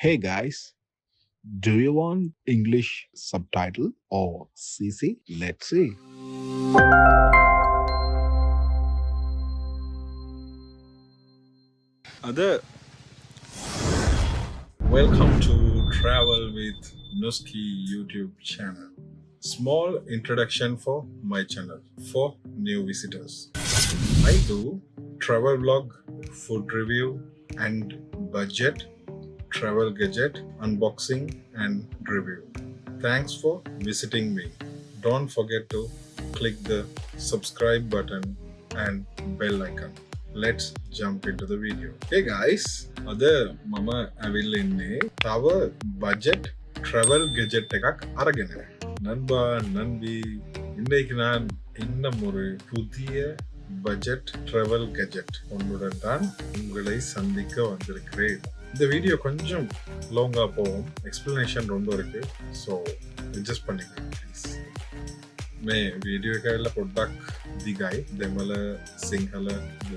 Hey guys, do you want English subtitle or CC? Let's see. Other welcome to Travel with Nuski YouTube channel. Small introduction for my channel for new visitors. I do travel vlog, food review, and budget travel gadget unboxing and review. Thanks for visiting me. Don't forget to click the subscribe button and bell icon. Let's jump into the video. Hey guys, අද මම ඇවිල්ලා ඉන්නේ තව budget travel gadget එකක් අරගෙන. நண்பா நண்பி இன்றைக்கு நான் இன்னும் ஒரு புதிய பட்ஜெட் ட்ராவல் கெஜெட் ஒன்றுடன் தான் உங்களை சந்திக்க வந்திருக்கிறேன். இந்த வீடியோ கொஞ்சம் லாங்கா போகும், எக்ஸ்பிளனேஷன் ரொம்ப இருக்கு, ஸோ அட்ஜஸ்ட் பண்ணிக்கோங்க ப்ளீஸ். මේ වීඩියෝ එක ඇවිල්ලා පොඩ්ඩක් දිගයි, දෙමළ සිංහල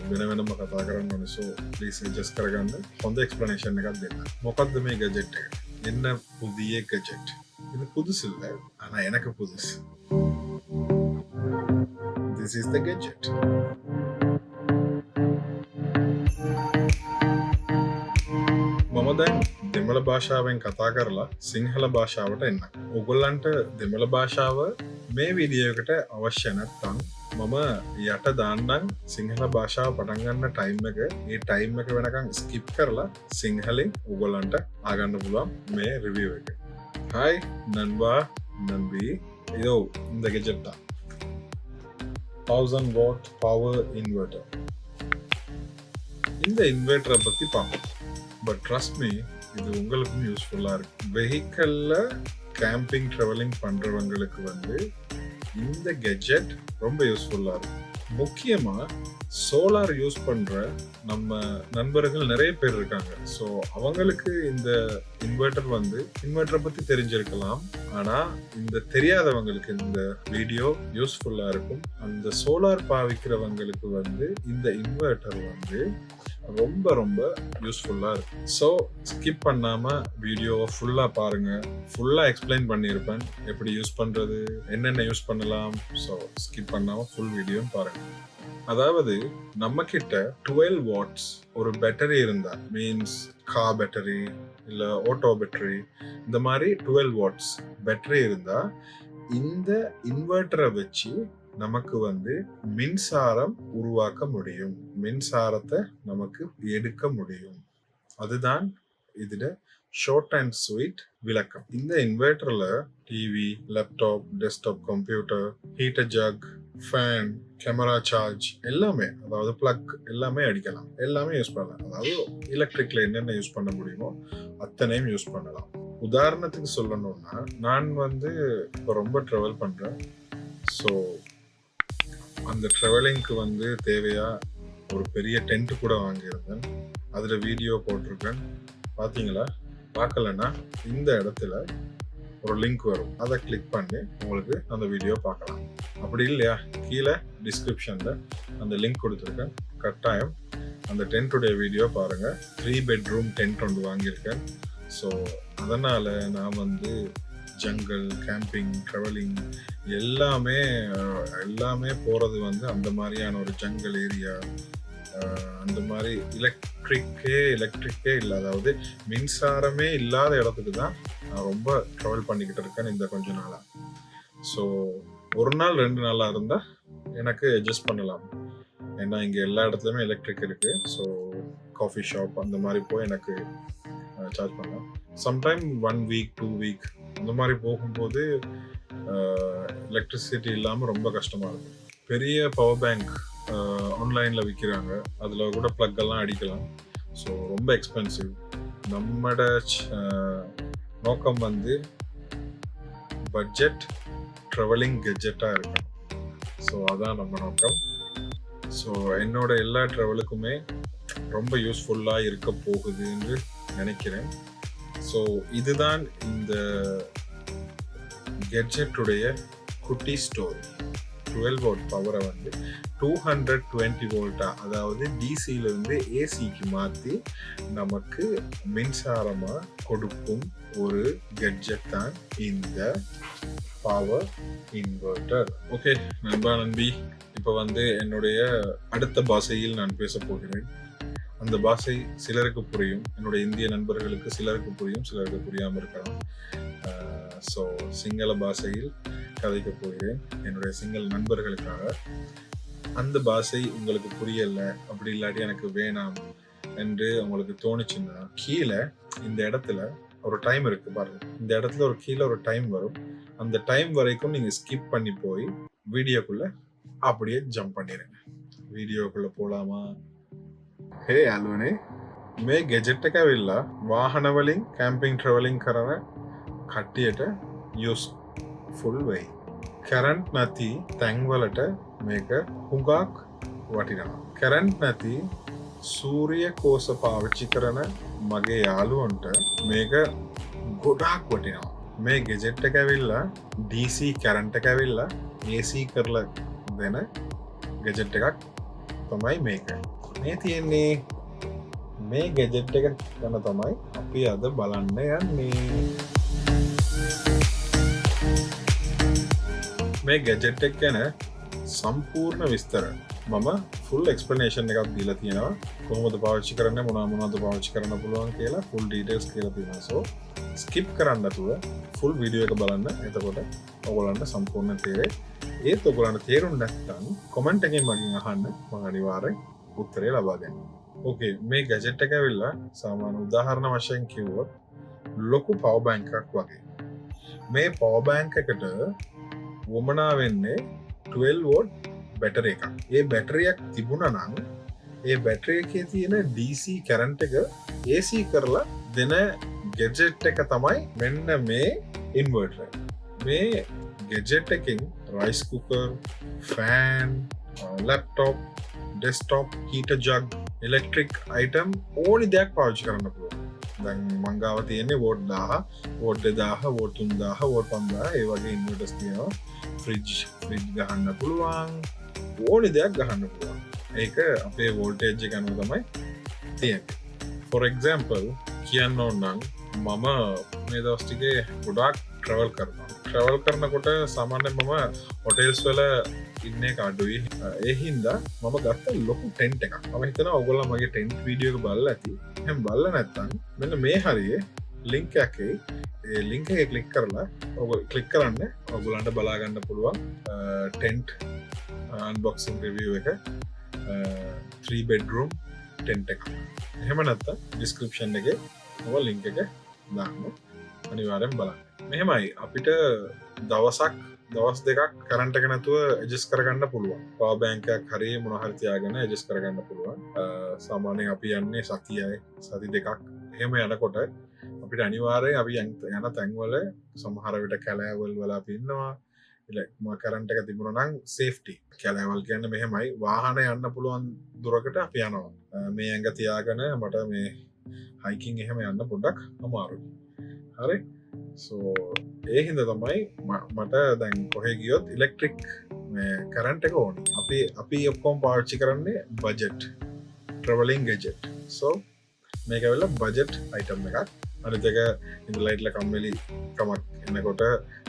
වෙන වෙනම කතා කරන්න ඕනේ, so please adjust කරගන්න. හොඳ explanation එකක් දෙන්න. මොකක්ද මේ gadget එක? என்ன புதிய gadget? இது புதுசு இல்லை, ஆனா எனக்கு புதுசு. This is the gadget. මම දැන් දෙමළ භාෂාවෙන් කතා කරලා සිංහල භාෂාවට එන්න. ඔයගොල්ලන්ට දෙමළ භාෂාව මේ වීඩියෝ එකට අවශ්‍ය නැත්නම් මම යට දාන්නම් සිංහල භාෂාව පටන් ගන්න ටයිම් එක. ඒ ටයිම් එක වෙනකන් ස්කිප් කරලා සිංහලෙන් ඔයගොල්ලන්ට ආගන්න පුළුවන් මේ රිවිව් එක. ஹாய் நண்பா நண்பி, இதோ இந்த கெஜெட் தான் 1000 வாட் பவர் இன்வெர்டர். இந்த இன்வெர்டரை பற்றி பார்ப்போம். பட் ட்ரஸ்ட் மீ, இது உங்களுக்கும் யூஸ்ஃபுல்லாக இருக்கு. வெஹிக்கலில் கேம்பிங் ட்ராவலிங் பண்ணுறவங்களுக்கு இந்த கெஜெட் ரொம்ப யூஸ்ஃபுல்லாக இருக்கும். முக்கியமாக சோலார் யூஸ் பண்ணுற நம்ம நண்பர்கள் நிறைய பேர் இருக்காங்க. ஸோ அவங்களுக்கு இந்த இன்வெர்டரை பற்றி தெரிஞ்சிருக்கலாம், ஆனால் இந்த தெரியாதவங்களுக்கு இந்த வீடியோ யூஸ்ஃபுல்லாக இருக்கும். அந்த சோலார் பாவிக்கிறவங்களுக்கு இந்த இன்வெர்டர் ரொம்ப ரொம்ப யூஸ்ஃபுல்லாக இருக்கும். ஸோ ஸ்கிப் பண்ணாமல் வீடியோவை ஃபுல்லாக பாருங்கள். ஃபுல்லாக எக்ஸ்பிளைன் பண்ணியிருப்பேன் எப்படி யூஸ் பண்ணுறது, என்னென்ன யூஸ் பண்ணலாம். ஸோ ஸ்கிப் பண்ணாமல் ஃபுல் வீடியோவும் பாருங்கள். அதாவது நம்ம கிட்ட 12 வாட்ஸ் ஒரு பேட்டரி இருந்தா, மீன்ஸ் கார் பேட்டரி இல்லை ஆட்டோ பேட்டரி, இந்த மாதிரி 12 வாட்ஸ் பேட்டரி இருந்தா இந்த இன்வெர்டரை வச்சு நமக்கு மின்சாரம் உருவாக்க முடியும், மின்சாரத்தை நமக்கு எடுக்க முடியும். அதுதான் இதுல ஷார்ட் அண்ட் ஸ்வீட் விளக்கம். இந்த இன்வெர்டர்ல TV, laptop, desktop computer, heater jug, fan, camera charge எல்லாமே, அதாவது பிளக் எல்லாமே அடிக்கலாம், எல்லாமே யூஸ் பண்ணலாம். அதாவது எலக்ட்ரிக்ல என்னென்ன யூஸ் பண்ண முடியுமோ அத்தனையும் யூஸ் பண்ணலாம். உதாரணத்துக்கு சொல்லணும்னா, நான் இப்போ ரொம்ப ட்ராவல் பண்றேன். ஸோ அந்த ட்ராவலிங்க்கு தேவையா ஒரு பெரிய டென்ட் கூட வாங்கியிருந்தேன். அதில் வீடியோ போட்டிருக்கேன், பார்த்தீங்களா? பார்க்கலன்னா இந்த இடத்துல ஒரு லிங்க் வரும், அதை கிளிக் பண்ணி உங்களுக்கு அந்த வீடியோ பார்க்கலாம். அப்படி இல்லையா, கீழே டிஸ்கிரிப்ஷனில் அந்த லிங்க் கொடுத்துருக்கேன். கட்டாயம் அந்த டென்ட்டுடைய வீடியோ பாருங்கள். 3 பெட்ரூம் டென்ட் ஒன்று வாங்கியிருக்கேன். ஸோ அதனால் நான் ஜங்கல், கேம்பிங், ட்ராவலிங் எல்லாமே போகிறது அந்த மாதிரியான ஒரு ஜங்கல் ஏரியா, அந்த மாதிரி எலக்ட்ரிக்கே இல்லை, அதாவது மின்சாரமே இல்லாத இடத்துக்கு தான் நான் ரொம்ப ட்ராவல் பண்ணிக்கிட்டு இருக்கேன் இந்த கொஞ்ச நாளாக. ஸோ ஒரு நாள் 2 நாளாக இருந்தால் எனக்கு அட்ஜஸ்ட் பண்ணலாம், ஏன்னா இங்கே எல்லா இடத்துலையுமே எலக்ட்ரிக் இருக்குது. ஸோ காஃபி ஷாப் அந்த மாதிரி போய் எனக்கு சார்ஜ் பண்ணலாம். சம்டைம் 1 வீக் 2 வீக் அந்த மாதிரி போகும்போது எலக்ட்ரிசிட்டி இல்லாமல் ரொம்ப கஷ்டமாக இருக்கும். பெரிய பவர் பேங்க் ஆன்லைனில் விற்கிறாங்க, அதில் கூட ப்ளக் எல்லாம் அடிக்கலாம். ஸோ ரொம்ப எக்ஸ்பென்சிவ். நம்மட நோக்கம் பட்ஜெட் ட்ராவலிங் கெஜெட்டாக இருக்கணும். ஸோ அதான் நம்ம நோக்கம். ஸோ என்னோட எல்லா ட்ராவலுக்குமே ரொம்ப யூஸ்ஃபுல்லாக இருக்க போகுதுன்னு நினைக்கிறேன். ஸோ இதுதான் இந்த கெட்ஜெட்டுடைய குட்டி ஸ்டோரி. 12 வோல்ட் பவரை வந்து 220 வோல்ட்டா, அதாவது டிசியிலிருந்து ஏசிக்கு மாற்றி நமக்கு மின்சாரமாக கொடுக்கும் ஒரு கெட்ஜெட் தான் இந்த பவர் இன்வெர்ட்டர். ஓகே நண்பா நண்பி, இப்போ வந்து என்னுடைய அடுத்த பாஷையில் நான் பேச போகிறேன். அந்த பாஷை சிலருக்கு புரியும், என்னுடைய இந்திய நண்பர்களுக்கு சிலருக்கு புரியும், சிலருக்கு புரியாமல் இருக்கலாம். ஸோ சிங்கள பாஷையில் கதைக்க போகிறேன் என்னுடைய சிங்கள நண்பர்களுக்காக. அந்த பாஷை உங்களுக்கு புரியலை, அப்படி இல்லாட்டி எனக்கு வேணாம் என்று உங்களுக்கு தோணுச்சுன்னா, கீழே இந்த இடத்துல ஒரு டைம் இருக்கு பாருங்க. இந்த இடத்துல ஒரு கீழே ஒரு டைம் வரும். அந்த டைம் வரைக்கும் நீங்க ஸ்கிப் பண்ணி போய் வீடியோக்குள்ள அப்படியே ஜம்ப் பண்ணிடுங்க. வீடியோக்குள்ள போலாமா? हे आलूने මේ ගෙජෙට් එක ඇවිල්ලා වාහන වලින් කැම්පින් ට්‍රැවලින් කරන කට්ටියට යූස්ෆුල් වෙයි. කරන්ට් නැති තැන්වලට මේක හුඟක් වටිනවා. කරන්ට් නැති සූර්ය කෝෂ පාවිච්චි කරන මගේ යාළුවන්ට මේක ගොඩාක් වටිනවා. මේ ගෙජෙට් එක ඇවිල්ලා DC කරන්ට් එක ඇවිල්ලා AC කරලා දෙන ගෙජෙට් එකක් තමයි මේක. මේ තියෙන්නේ මේ ගෙජෙට් එක ගැන තමයි අපි අද බලන්න යන්නේ. මේ ගෙජෙට් එක ගැන සම්පූර්ණ විස්තර මම ෆුල් එක්ස්ප්ලනේෂන් එකක් දීලා තියෙනවා. කොහොමද පාවිච්චි කරන්නේ, මොනවද පාවිච්චි කරන්න පුළුවන් කියලා ෆුල් ඩීටේල්ස් කියලා තියෙනවා. සෝ ස්කිප් කරන්න නැතුව ෆුල් වීඩියෝ එක බලන්න. එතකොට ඔයගොල්ලන්ට සම්පූර්ණ තේරෙයි. ඒත් ඔයගොල්ලන්ට තේරුම් නැත්නම් කමෙන්ට් එකෙන් මගෙන් අහන්න, මම අනිවාර්යෙන් උත්තරේ ලබා දෙන්න. ඕකේ, මේ ගැජට් එක ඇවිල්ලා සාමාන්‍ය උදාහරණ වශයෙන් කිව්වොත් ලොකු පවර් බැංක් එකක් වගේ. මේ පවර් බැංක් එකට වමනා වෙන්නේ 12 වෝල්ට් බැටරි එකක්. ඒ බැටරියක් තිබුණා නම් ඒ බැටරි එකේ තියෙන DC කරන්ට් එක AC කරලා දෙන ගැජට් එක තමයි මෙන්න මේ ඉන්වර්ටර්. මේ ගැජට් එකෙන් rice cooker, fan, laptop, desktop, heater jug, electric item ඕනි දෙයක් පාවිච්චි කරන්න පුළුවන්. දැන් මං ගාව තියෙන්නේ වෝට් 1000, වෝට් 2000, වෝට් 3000, වෝට් 5000 ඒ වගේ ඉන්වර්ටර්ස් තියෙනවා. ෆ්‍රිජ් ගහන්න පුළුවන්, ඕනි දෙයක් ගහන්න පුළුවන්. ඒක අපේ වෝල්ටේජ් එක අනුව තමයි තියෙන්නේ. ෆොර් එක්සැම්පල් කියන්න ඕන නම් මම මේ දවස් ටිකේ ගොඩාක් ට්‍රැවල් කරනවා. ට්‍රැවල් කරනකොට සාමාන්‍යයෙන් මම හොටෙල්ස් වල ඉන්නේ අඩුයි. ඒ හින්දා මම ගත්ත ලොකු ටෙන්ට් එකක්. මම හිතනවා ඔයගොල්ලෝ මගේ ටෙන්ට් වීඩියෝ එක බලලා ඇති. එහෙනම් බලලා නැත්නම් මෙන්න මේ හරියේ ලින්ක් එකේ ඒ ලින්ක් එක ක්ලික් කරලා ඔයගොල්ලෝ ක්ලික් කරන්න ඔයගොල්ලන්ට බලා ගන්න පුළුවන් ටෙන්ට් අන්බොක්සිං රිවිව් එක 3 bedroom ටෙන්ට් එක. එහෙම නැත්නම් ඩිස්ක්‍රිප්ෂන් එකේ ඔය ලින්ක් එක දාන්න. අනිවාර්යෙන් බලන්න. මෙහෙමයි අපිට දවස් දෙකක් කරන්ට් එක නැතුව ඇඩ්ජස්ට් කරගන්න පුළුවන්. පවර් බැංක් එකක් හරි මොනවා හරි තියාගෙන ඇඩ්ජස්ට් කරගන්න පුළුවන්. සාමාන්‍යයෙන් අපි යන්නේ සතියයි, සති දෙකක් එහෙම යනකොට අපිට අනිවාර්යයෙන් අපි යන තැන්වල සමහර විට කැලෑවල් වල අපි ඉන්නවා. කරන්ට් එක තිබුණා නම් සේෆ්ටි. කැලෑවල් කියන්නේ මෙහෙමයි, වාහන යන්න පුළුවන් දුරකට අපි යනවා. මේ ඇඟ තියාගෙන මට මේ හයිකින් එහෙම යන්න පොඩ්ඩක් අමාරුයි. හරි. සෝ ඒ හින්දා තමයි මට දැන් කොහෙ ගියොත් ඉලෙක්ට්‍රික් මේ කරන්ට් එක ඕනේ. අපි ඔක්කොම පාවිච්චි කරන්නේ බජට් ට්‍රැවලින් ගැජට්. සෝ මේක වෙලා බජට් අයිටම් එකක්. අනිත් එක ඉන්ලයිට්ල කම්මැලි කමක් එනකොට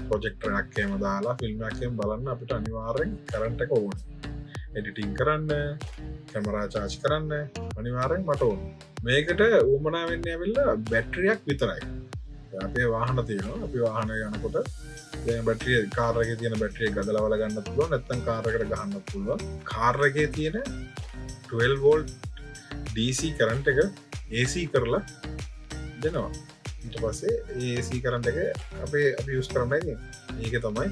ප්‍රොජෙක්ටර් එකක් එහෙම දාලා ෆිල්ම් එකක් එහෙම බලන්න අපිට අනිවාර්යෙන් කරන්ට් එක ඕනේ. එඩිටින් කරන්න, කැමරා charge කරන්න අනිවාර්යෙන් මට ඕනේ. මේකට උවමනා වෙන්නේ ඇවිල්ලා බැටරියක් විතරයි. අපේ වාහන තියෙනවා. අපි වාහන යනකොට දැන් බැටරිය කාර් එකේ තියෙන බැටරිය ගදලවල ගන්නත් පුළුවන්, නැත්නම් කාර් එකට ගහන්නත් පුළුවන්. කාර් එකේ තියෙන 12 වෝල්ට් DC කරන්ට් එක AC කරලා දෙනවා. ඊට පස්සේ ඒ AC කරන්ට් එක අපි යූස් කරන්නයි තියෙන්නේ. ඒක තමයි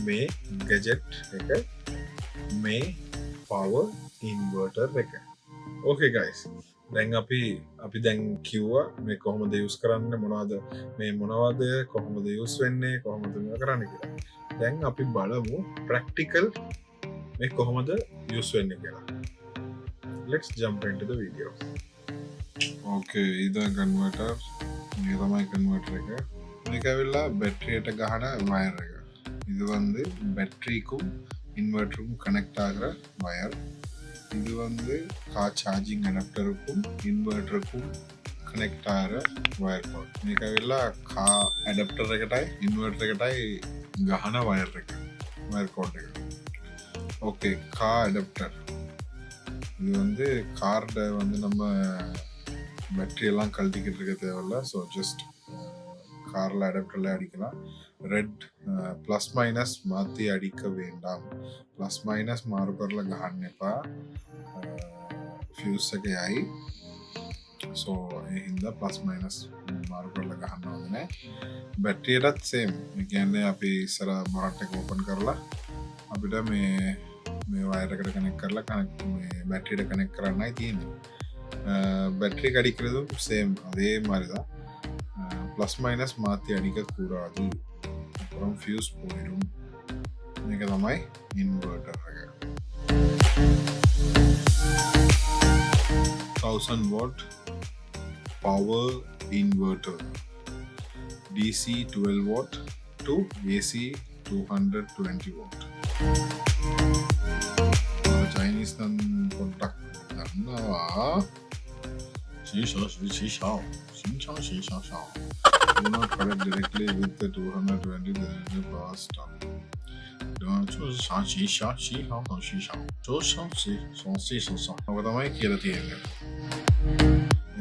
මේ ගැජට් එක, මේ පවර් ඉන්වර්ටර් එක. ඕකේ ගයිස්, දැන් අපි දැන් කිව්වා මේ කොහොමද යූස් කරන්න, මොනවද කොහොමද යූස් වෙන්නේ, කොහොමද මේක කරන්න කියලා. දැන් අපි බලමු ප්‍රැක්ටිකල් මේ කොහොමද යූස් වෙන්නේ කියලා. Let's jump into the video. Okay, இது கன்வெர்ட்டர். இது තමයි கன்வெர்ட்டர் එක. මේක ඇවිල්ලා බැටරියට ගහන වයර් එක. இது வந்து බැටරිக்கும் இன்வெர்ட்டருக்கும் கனெக்ட் ஆகிற வயர். இது வந்து கார் சார்ஜிங் அடாப்டருக்கும் இன்வெர்ட்டருக்கும் කනෙක්ට් ආර වයර් කෝඩ්. මේක වෙලා කා ඇඩැප්ටර් එකටයි ඉන්වර්ටර් එකටයි ගහන වයර් එක. වයර් කෝඩ් එක. ஓகே, கா அடாப்டர். இது வந்து கார்ட வந்து நம்ம பேட்டரி எல்லாம் கழட்டிக்கிட்டு இருக்க தேவையில்ல. ஸோ ஜஸ்ட் காரில் அடாப்டரில் அடிக்கலாம். ரெட் ப்ளஸ் மைனஸ் மாற்றி அடிக்க வேண்டாம். ப்ளஸ் மைனஸ் மாறுபரில் ගහන්නපා ஃபியூஸ் එකයි. ஸோ හින්දා ප්ලස් මයිනස් මාරු කරලා ගහන්න ඕනේ නැහැ. බැටරියටත් සේම්. ඒ කියන්නේ අපි ඉස්සර මොරට් එක ඕපන් කරලා අපිට මේ වයර් එකට කනෙක්ට් කරලා මේ බැටරියට කනෙක්ට් කරන්නයි තියෙන්නේ. பேட்டரி அடிக்கிறதும் சேம் அதே மாதிரி தான். ப்ளஸ் மைனஸ் மாற்றி அடிக்கக்கூடாது. அப்புறம் ஃபியூஸ் போயிடும். මේක තමයි ඉන්වර්ටර් එක. 1000 watt power inverter, DC 12 watt to AC 220 watt. Chinese nan product karnawa. 洗手洗洗手，行车洗手手。 Do not connect directly with the 220 the power stop. 就是想洗手，洗好好洗手，左手洗，左洗手手。 ඔක තමයි කියලා තියෙන්නේ.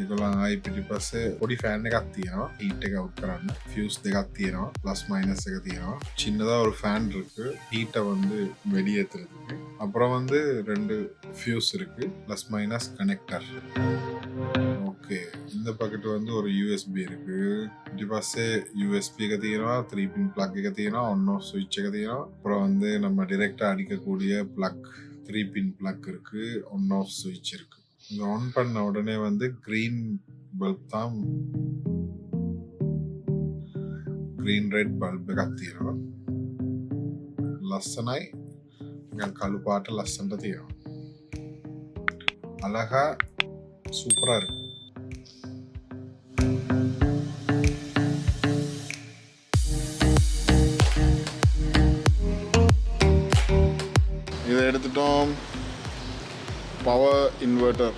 ඒගොල්ලන් ආයි පිටිපස්සේ පොඩි ෆෑන් එකක් තියෙනවා ஹீட் එක அவுட் කරන්න. ஃபியூஸ் දෙකක් තියෙනවා, ப்ளஸ் மைனஸ் එක තියෙනවා. சின்னதா ஒரு ஃபேன் இருக்கு ஹீட்டை வந்து வெளியேற்றுறதுக்கு. அப்புறம் வந்து ரெண்டு ஃபியூஸ் இருக்கு, ப்ளஸ் மைனஸ் கனெக்டர். ஓகே, இந்த பக்கெட் வந்து ஒரு USB இருக்கு. පිටිපස්සේ USB එක තියෙනවා, 3 pin plug එක තියෙනවා, on off switch එක තියෙනවා. அப்புறம் வந்து நம்ம டைரக்டா அடிக்கக்கூடிய plug 3 pin plug இருக்கு, on off switch இருக்கு. இது ஆன் பண்ண உடனே வந்து green bulb தான், green red bulb එකක් තියෙනවා. ලස්සනයි, නිකන් කළු පාට ලස්සනට තියෙනවා. අලහා சூப்பரா இருக்கு. இதை எடுத்துட்டோம். Power inverter.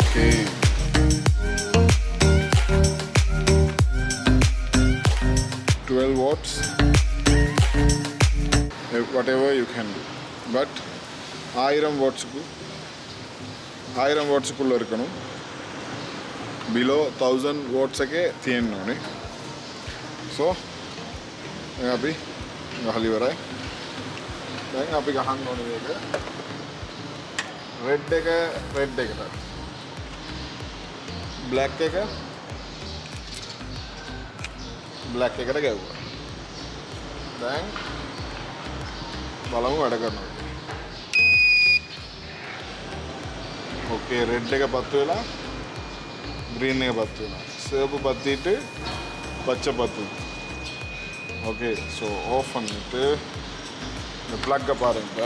Okay, 12 watts, whatever you can do, but 1000 wattsக்குள்ள இருக்கணும். below 1000 watts එකේ තියෙන්න ඕනේ. so අපි ගහලා ඉවරයි. දැන් අපි ගහන්න ඕනේ මේක රෙඩ් එකට, බ්ලැක් එකට ගැව්වා. දැන් බලමු වැඩ කරනවා. ஓகே, ரெட் එක பத்து වෙලා green එක பத்து වෙලා சிவப்பு பத்திட்டு பச்சை பத்து. ஓகே, ஸோ ஆஃப் பண்ணிட்டு இந்த ப்ளக்கை பாருங்க.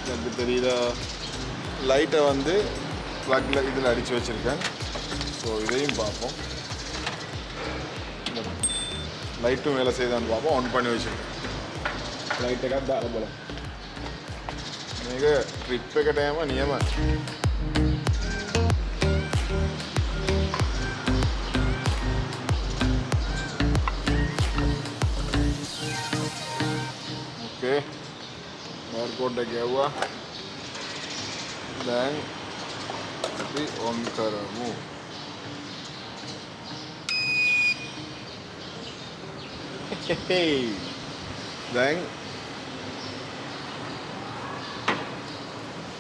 எனக்கு தெரியுதா, லைட்டை வந்து ப்ளக்கில் இதில் அடித்து வச்சுருக்கேன். ஸோ இதையும் பார்ப்போம். லைட்டும் வேலை செய்தான்னு பார்ப்போம். ஆன் பண்ணி வச்சுருக்கேன். லைட் එකක් දාලා බලමු. මේක ට්‍රිප් එකට යෑම නියමයි. ඕකේ, වයර් කෝඩ් එක ගැව්වා. දැන් අපි ඔන් කරමු. දැන්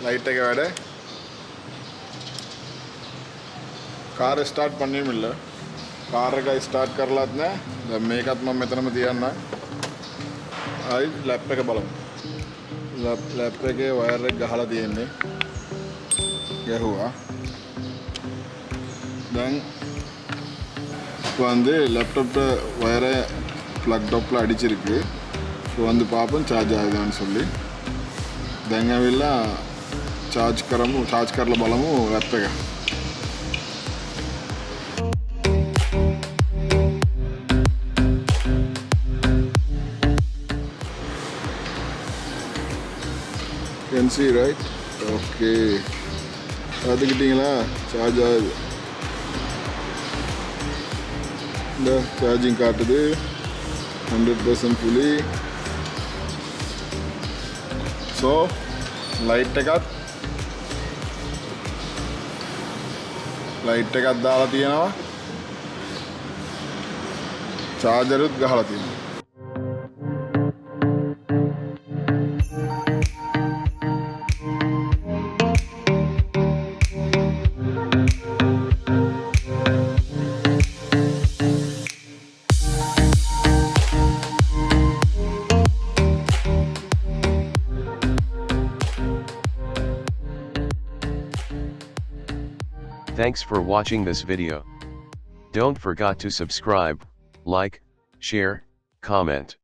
லைட் එක වැඩ. කාර් ස්ටාර්ට් பண்ணவும் இல்லை. කාර් එක ස්ටාර්ට් කරලත් නැහැ. දැන් මේකත් මම මෙතනම තියන්න. ආයි ලැප් එක බලමු. ලැප් එකේ වයර් එක ගහලා තියෙන්නේ. ගැහුවා. දැන් வந்து லேப்டாப்ல வயரை ப்ளக் டாப்பில் அடிச்சிருக்கு. ஸோ வந்து பார்ப்போம் சார்ஜ் ஆகுதான்னு சொல்லி. දැන් சார்ஜ் කරලා බලමු ඇප් එක. Can see right? Okay. பார்த்துக்கிட்டீங்களா சார்ஜ் ஆகுது. இந்த சார்ஜிங் காட்டுது 100% fully. ஸோ ලයිට් එකත් දාලා තියෙනවා. චාර්ජරුත් ගහලා තියෙනවා. Thanks for watching this video. Don't forget to subscribe, like, share, comment.